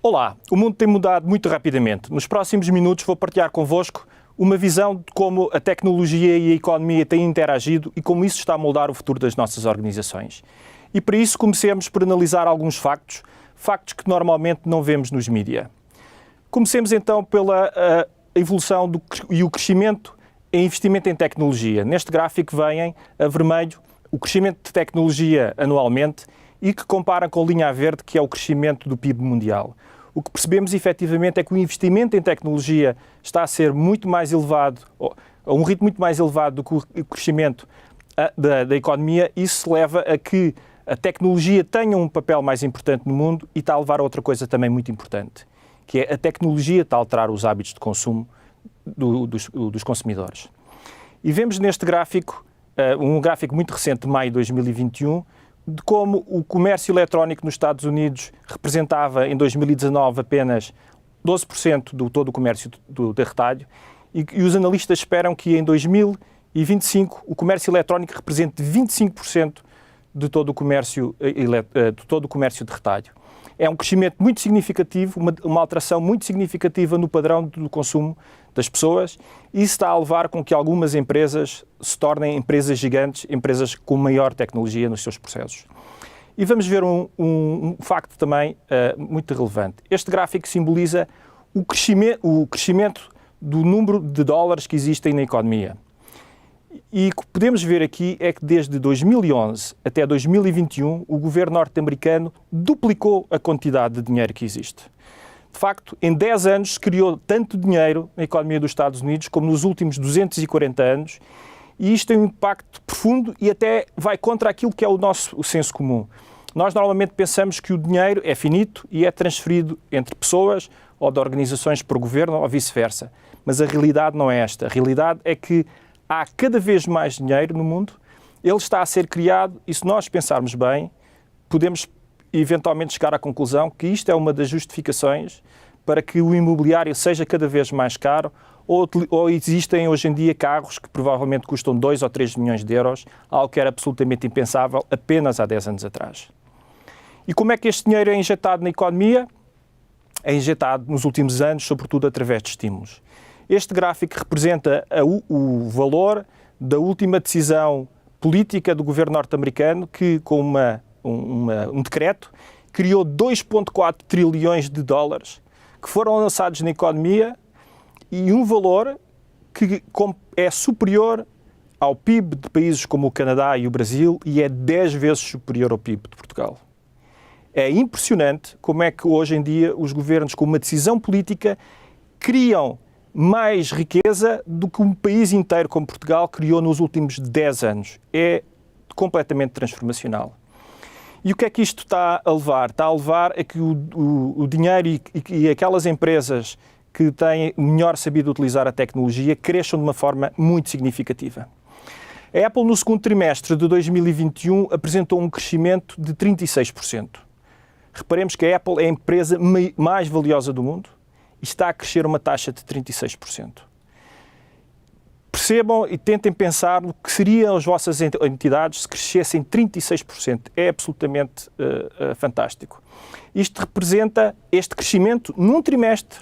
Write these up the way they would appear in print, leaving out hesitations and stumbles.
Olá, o mundo tem mudado muito rapidamente. Nos próximos minutos vou partilhar convosco uma visão de como a tecnologia e a economia têm interagido e como isso está a moldar o futuro das nossas organizações. E para isso comecemos por analisar alguns factos que normalmente não vemos nos mídia. Comecemos então pela evolução e o crescimento em investimento em tecnologia. Neste gráfico vêm a vermelho o crescimento de tecnologia anualmente e que compara com a linha a verde, que é o crescimento do PIB mundial. O que percebemos efetivamente é que o investimento em tecnologia está a ser muito mais elevado, a um ritmo muito mais elevado do que o crescimento da economia. Isso leva a que a tecnologia tenha um papel mais importante no mundo e está a levar a outra coisa também muito importante, que é a tecnologia está a alterar os hábitos de consumo dos consumidores. E vemos neste gráfico, um gráfico muito recente de maio de 2021, de como o comércio eletrónico nos Estados Unidos representava em 2019 apenas 12% do todo o comércio de retalho e os analistas esperam que em 2025 o comércio eletrónico represente 25% de todo o comércio de retalho. É um crescimento muito significativo, uma alteração muito significativa no padrão do consumo das pessoas e isso está a levar com que algumas empresas se tornem empresas gigantes, empresas com maior tecnologia nos seus processos. E vamos ver um facto também muito relevante. Este gráfico simboliza o crescimento do número de dólares que existem na economia. E o que podemos ver aqui é que desde 2011 até 2021 o governo norte-americano duplicou a quantidade de dinheiro que existe. De facto, em 10 anos se criou tanto dinheiro na economia dos Estados Unidos como nos últimos 240 anos e isto tem um impacto profundo e até vai contra aquilo que é o senso comum. Nós normalmente pensamos que o dinheiro é finito e é transferido entre pessoas ou de organizações por governo ou vice-versa. Mas a realidade não é esta. A realidade é que há cada vez mais dinheiro no mundo, ele está a ser criado e se nós pensarmos bem, podemos eventualmente chegar à conclusão que isto é uma das justificações para que o imobiliário seja cada vez mais caro ou existem hoje em dia carros que provavelmente custam 2 ou 3 milhões de euros, algo que era absolutamente impensável apenas há 10 anos atrás. E como é que este dinheiro é injetado na economia? É injetado nos últimos anos, sobretudo através de estímulos. Este gráfico representa o valor da última decisão política do governo norte-americano que, com um decreto, criou 2,4 trilhões de dólares que foram lançados na economia e um valor que é superior ao PIB de países como o Canadá e o Brasil e é 10 vezes superior ao PIB de Portugal. É impressionante como é que hoje em dia os governos, com uma decisão política, criam mais riqueza do que um país inteiro como Portugal criou nos últimos 10 anos. É completamente transformacional. E o que é que isto está a levar? Está a levar a que o dinheiro e aquelas empresas que têm melhor sabido utilizar a tecnologia cresçam de uma forma muito significativa. A Apple, no segundo trimestre de 2021, apresentou um crescimento de 36%. Reparemos que a Apple é a empresa mais valiosa do mundo e está a crescer uma taxa de 36%. Percebam e tentem pensar no que seriam as vossas entidades se crescessem 36%. É absolutamente fantástico. Isto representa, este crescimento num trimestre,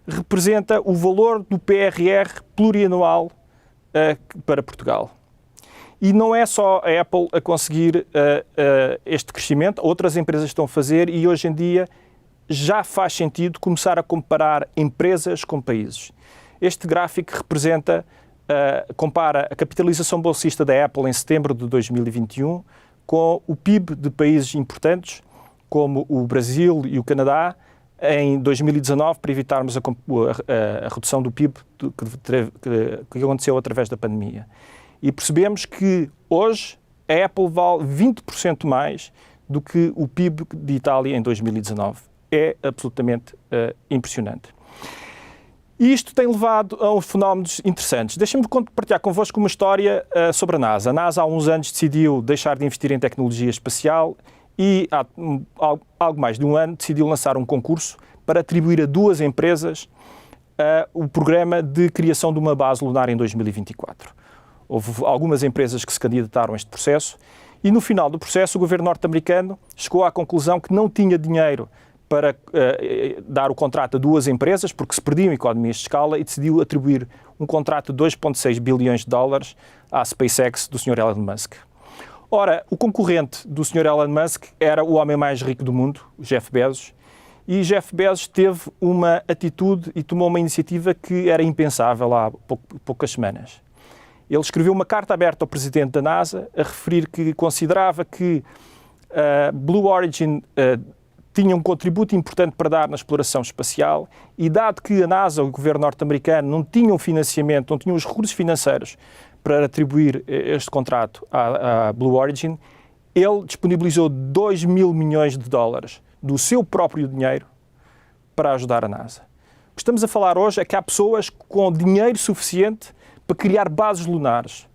representa o valor do PRR plurianual para Portugal. E não é só a Apple a conseguir este crescimento, outras empresas estão a fazer e hoje em dia já faz sentido começar a comparar empresas com países. Este gráfico representa, compara a capitalização bolsista da Apple em setembro de 2021 com o PIB de países importantes como o Brasil e o Canadá em 2019 para evitarmos a redução do PIB que aconteceu através da pandemia. E percebemos que hoje a Apple vale 20% mais do que o PIB de Itália em 2019. É absolutamente impressionante. E isto tem levado a uns fenómenos interessantes. Deixem-me partilhar convosco uma história sobre a NASA. A NASA há uns anos decidiu deixar de investir em tecnologia espacial e há algo mais de um ano decidiu lançar um concurso para atribuir a 2 empresas o programa de criação de uma base lunar em 2024. Houve algumas empresas que se candidataram a este processo e no final do processo o governo norte-americano chegou à conclusão que não tinha dinheiro para dar o contrato a 2 empresas, porque se perdiam economias de escala, e decidiu atribuir um contrato de 2,6 bilhões de dólares à SpaceX do Sr. Elon Musk. Ora, o concorrente do Sr. Elon Musk era o homem mais rico do mundo, o Jeff Bezos, e Jeff Bezos teve uma atitude e tomou uma iniciativa que era impensável há poucas semanas. Ele escreveu uma carta aberta ao presidente da NASA a referir que considerava que a Blue Origin tinha um contributo importante para dar na exploração espacial e, dado que a NASA, o governo norte-americano, não tinham financiamento, não tinham os recursos financeiros para atribuir este contrato à Blue Origin, ele disponibilizou 2 mil milhões de dólares do seu próprio dinheiro para ajudar a NASA. O que estamos a falar hoje é que há pessoas com dinheiro suficiente para criar bases lunares.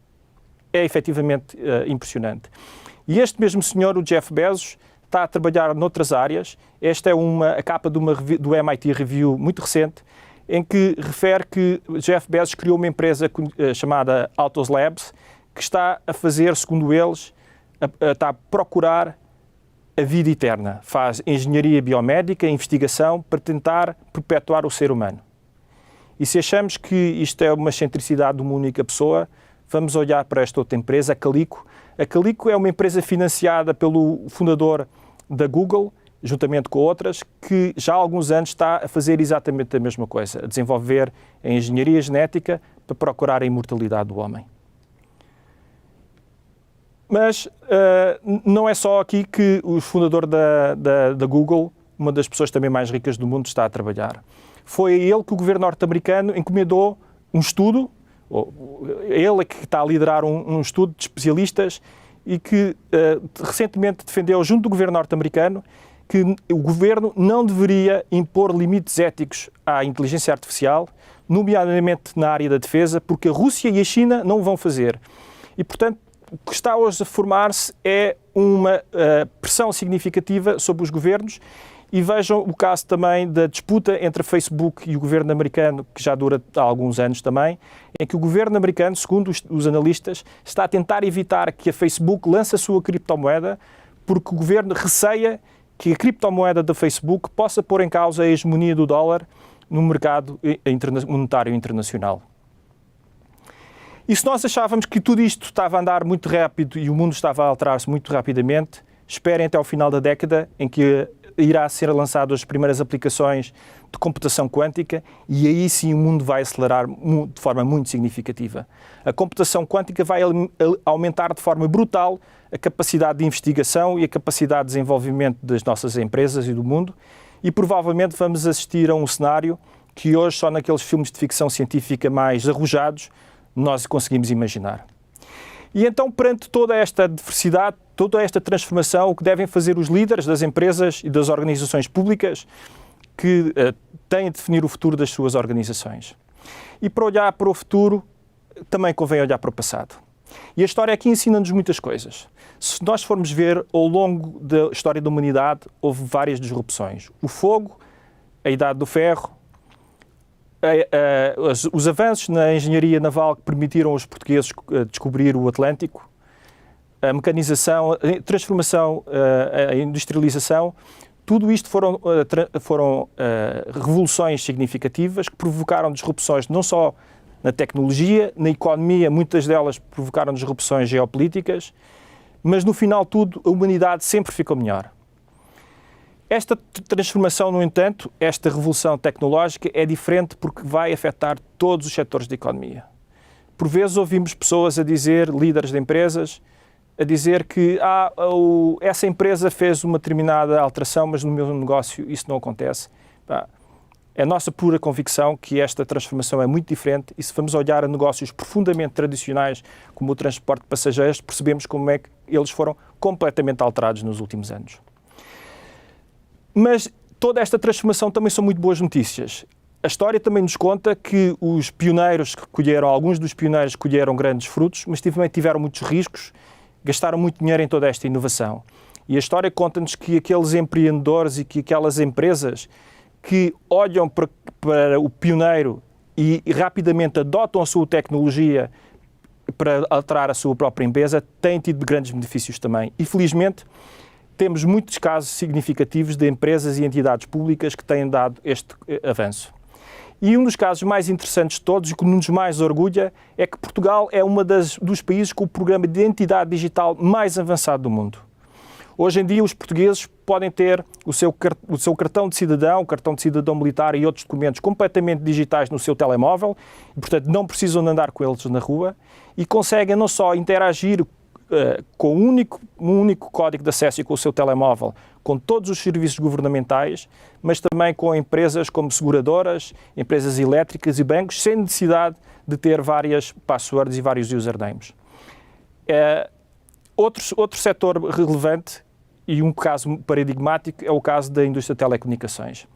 É efetivamente impressionante. E este mesmo senhor, o Jeff Bezos, está a trabalhar noutras áreas. Esta é a capa do MIT Review muito recente, em que refere que Jeff Bezos criou uma empresa chamada Autos Labs, que está a fazer, segundo eles, está a procurar a vida eterna. Faz engenharia biomédica, investigação, para tentar perpetuar o ser humano. E se achamos que isto é uma excentricidade de uma única pessoa, vamos olhar para esta outra empresa, a Calico. A Calico é uma empresa financiada pelo fundador da Google, juntamente com outras, que já há alguns anos está a fazer exatamente a mesma coisa, a desenvolver a engenharia genética para procurar a imortalidade do homem. Mas não é só aqui que o fundador da Google, uma das pessoas também mais ricas do mundo, está a trabalhar. Foi a ele que o governo norte-americano encomendou um estudo, ele é que está a liderar um estudo de especialistas e que recentemente defendeu junto do governo norte-americano que o governo não deveria impor limites éticos à inteligência artificial, nomeadamente na área da defesa, porque a Rússia e a China não o vão fazer. E, portanto, o que está hoje a formar-se é uma pressão significativa sobre os governos. E vejam o caso também da disputa entre a Facebook e o governo americano, que já dura há alguns anos também, em que o governo americano, segundo os analistas, está a tentar evitar que a Facebook lance a sua criptomoeda, porque o governo receia que a criptomoeda da Facebook possa pôr em causa a hegemonia do dólar no mercado monetário internacional. E se nós achávamos que tudo isto estava a andar muito rápido e o mundo estava a alterar-se muito rapidamente, esperem até ao final da década, em que irá ser lançado as primeiras aplicações de computação quântica e aí sim o mundo vai acelerar de forma muito significativa. A computação quântica vai aumentar de forma brutal a capacidade de investigação e a capacidade de desenvolvimento das nossas empresas e do mundo e provavelmente vamos assistir a um cenário que hoje só naqueles filmes de ficção científica mais arrojados nós conseguimos imaginar. E então, perante toda esta diversidade, toda esta transformação, o que devem fazer os líderes das empresas e das organizações públicas que têm de definir o futuro das suas organizações. E para olhar para o futuro, também convém olhar para o passado. E a história aqui ensina-nos muitas coisas. Se nós formos ver, ao longo da história da humanidade, houve várias disrupções. O fogo, a idade do ferro, os avanços na engenharia naval que permitiram aos portugueses descobrir o Atlântico, a mecanização, a transformação, a industrialização, tudo isto foram revoluções significativas que provocaram disrupções não só na tecnologia, na economia, muitas delas provocaram disrupções geopolíticas, mas no final tudo a humanidade sempre ficou melhor. Esta transformação, no entanto, esta revolução tecnológica é diferente porque vai afetar todos os setores da economia. Por vezes ouvimos pessoas a dizer, líderes de empresas, a dizer que essa empresa fez uma determinada alteração, mas no meu negócio isso não acontece. É a nossa pura convicção que esta transformação é muito diferente e se vamos olhar a negócios profundamente tradicionais, como o transporte de passageiros, percebemos como é que eles foram completamente alterados nos últimos anos. Mas toda esta transformação também são muito boas notícias. A história também nos conta que os pioneiros que colheram, alguns dos pioneiros colheram grandes frutos, mas também tiveram muitos riscos, gastaram muito dinheiro em toda esta inovação. E a história conta-nos que aqueles empreendedores e que aquelas empresas que olham para o pioneiro e rapidamente adotam a sua tecnologia para alterar a sua própria empresa, têm tido grandes benefícios também. E, felizmente, temos muitos casos significativos de empresas e entidades públicas que têm dado este avanço. E um dos casos mais interessantes de todos e que nos mais orgulha é que Portugal é dos países com o programa de identidade digital mais avançado do mundo. Hoje em dia, os portugueses podem ter o seu cartão de cidadão, o cartão de cidadão militar e outros documentos completamente digitais no seu telemóvel e, portanto, não precisam de andar com eles na rua e conseguem não só interagir com um único código de acesso e com o seu telemóvel, com todos os serviços governamentais, mas também com empresas como seguradoras, empresas elétricas e bancos, sem necessidade de ter várias passwords e vários usernames. Outro setor relevante e um caso paradigmático é o caso da indústria de telecomunicações.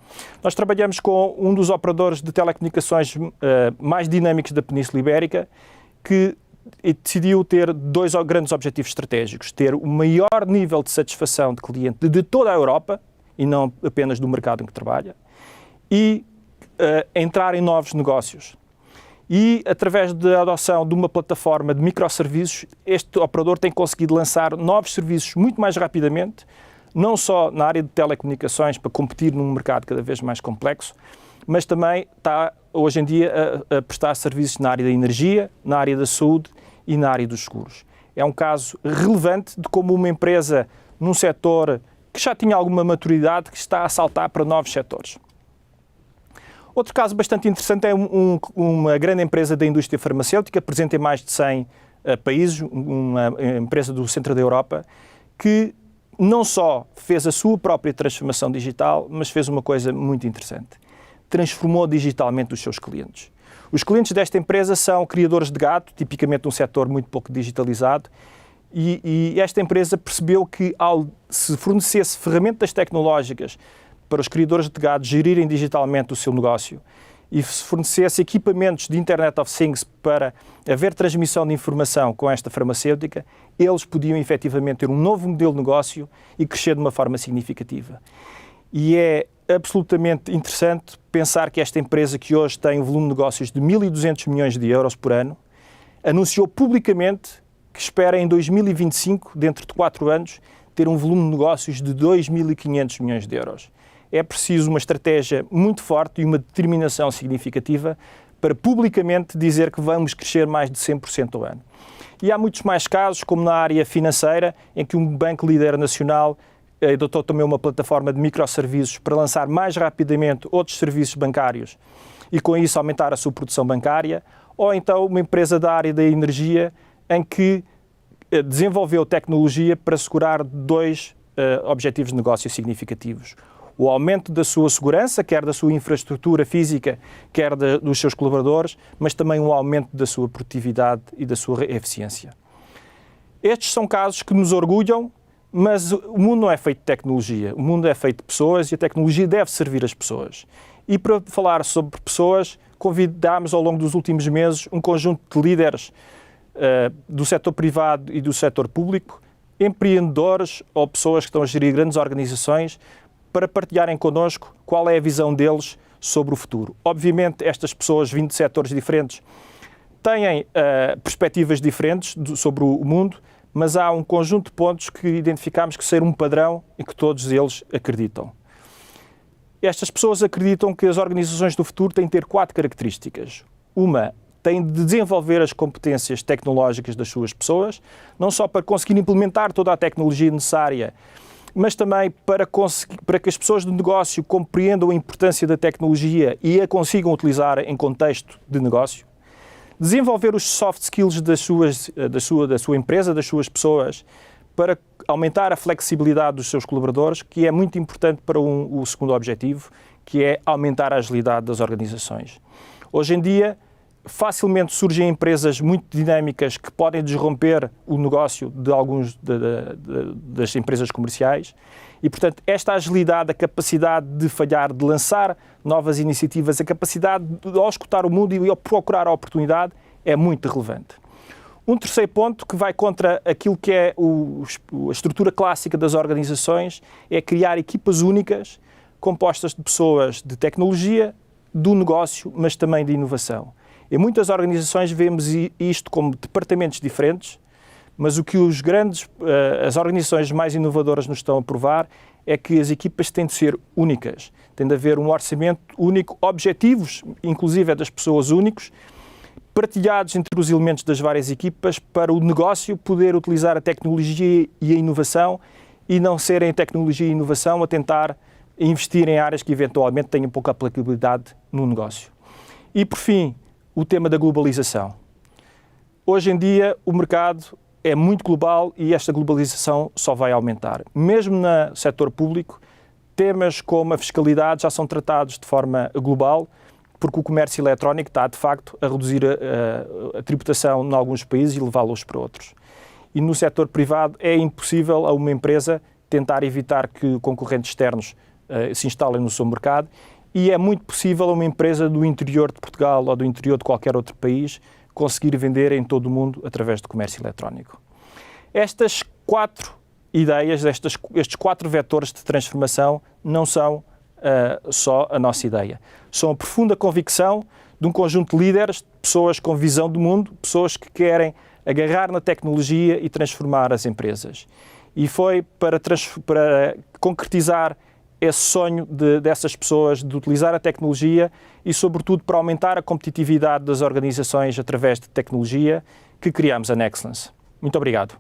Nós trabalhamos com um dos operadores de telecomunicações mais dinâmicos da Península Ibérica, que decidiu ter dois grandes objetivos estratégicos: ter o maior nível de satisfação de cliente de toda a Europa, e não apenas do mercado em que trabalha, e entrar em novos negócios. E, através da adoção de uma plataforma de microserviços, este operador tem conseguido lançar novos serviços muito mais rapidamente, não só na área de telecomunicações, para competir num mercado cada vez mais complexo, mas também está, hoje em dia, a prestar serviços na área da energia, na área da saúde e na área dos seguros. É um caso relevante de como uma empresa, num setor que já tinha alguma maturidade, que está a saltar para novos setores. Outro caso bastante interessante é uma grande empresa da indústria farmacêutica, presente em mais de 100 países, uma empresa do centro da Europa, que não só fez a sua própria transformação digital, mas fez uma coisa muito interessante. Transformou digitalmente os seus clientes. Os clientes desta empresa são criadores de gado, tipicamente um setor muito pouco digitalizado, e esta empresa percebeu que, ao se fornecesse ferramentas tecnológicas para os criadores de gado gerirem digitalmente o seu negócio e se fornecesse equipamentos de Internet of Things para haver transmissão de informação com esta farmacêutica, eles podiam efetivamente ter um novo modelo de negócio e crescer de uma forma significativa. E é absolutamente interessante pensar que esta empresa, que hoje tem um volume de negócios de 1.200 milhões de euros por ano, anunciou publicamente que espera em 2025, dentro de 4 anos, ter um volume de negócios de 2.500 milhões de euros. É preciso uma estratégia muito forte e uma determinação significativa para publicamente dizer que vamos crescer mais de 100% ao ano. E há muitos mais casos, como na área financeira, em que um banco líder nacional adotou também uma plataforma de microserviços para lançar mais rapidamente outros serviços bancários e com isso aumentar a sua produção bancária, ou então uma empresa da área da energia em que desenvolveu tecnologia para assegurar 2 objetivos de negócio significativos. O aumento da sua segurança, quer da sua infraestrutura física, quer dos seus colaboradores, mas também um aumento da sua produtividade e da sua eficiência. Estes são casos que nos orgulham, mas o mundo não é feito de tecnologia, o mundo é feito de pessoas e a tecnologia deve servir as pessoas. E para falar sobre pessoas, convidámos ao longo dos últimos meses um conjunto de líderes do setor privado e do setor público, empreendedores ou pessoas que estão a gerir grandes organizações, para partilharem connosco qual é a visão deles sobre o futuro. Obviamente, estas pessoas, vindo de setores diferentes, têm perspectivas diferentes sobre o mundo, mas há um conjunto de pontos que identificamos que ser um padrão e que todos eles acreditam. Estas pessoas acreditam que as organizações do futuro têm de ter 4 características. Uma, têm de desenvolver as competências tecnológicas das suas pessoas, não só para conseguir implementar toda a tecnologia necessária, mas também para que as pessoas do negócio compreendam a importância da tecnologia e a consigam utilizar em contexto de negócio. Desenvolver os soft skills da sua empresa, das suas pessoas, para aumentar a flexibilidade dos seus colaboradores, que é muito importante para o segundo objetivo, que é aumentar a agilidade das organizações. Hoje em dia, facilmente surgem empresas muito dinâmicas que podem desromper o negócio de alguns das empresas comerciais e, portanto, esta agilidade, a capacidade de falhar, de lançar novas iniciativas, a capacidade de escutar o mundo e procurar a oportunidade é muito relevante. Um terceiro ponto que vai contra aquilo que é a estrutura clássica das organizações é criar equipas únicas compostas de pessoas de tecnologia, do negócio, mas também de inovação. Em muitas organizações vemos isto como departamentos diferentes, mas o que as organizações mais inovadoras nos estão a provar é que as equipas têm de ser únicas, tem de haver um orçamento único, objetivos, inclusive das pessoas únicos, partilhados entre os elementos das várias equipas para o negócio poder utilizar a tecnologia e a inovação e não serem tecnologia e inovação a tentar investir em áreas que eventualmente tenham pouca aplicabilidade no negócio. E por fim, o tema da globalização. Hoje em dia o mercado é muito global e esta globalização só vai aumentar. Mesmo no setor público, temas como a fiscalidade já são tratados de forma global, porque o comércio eletrónico está, de facto, a reduzir a tributação em alguns países e levá-los para outros. E no setor privado é impossível a uma empresa tentar evitar que concorrentes externos se instalem no seu mercado e é muito possível a uma empresa do interior de Portugal ou do interior de qualquer outro país conseguir vender em todo o mundo através do comércio eletrónico. Estas 4 ideias, estes 4 vetores de transformação não são só a nossa ideia. São a profunda convicção de um conjunto de líderes, de pessoas com visão do mundo, pessoas que querem agarrar na tecnologia e transformar as empresas. E foi para concretizar esse sonho dessas pessoas de utilizar a tecnologia e, sobretudo, para aumentar a competitividade das organizações através de tecnologia que criamos a Nexlance. Muito obrigado.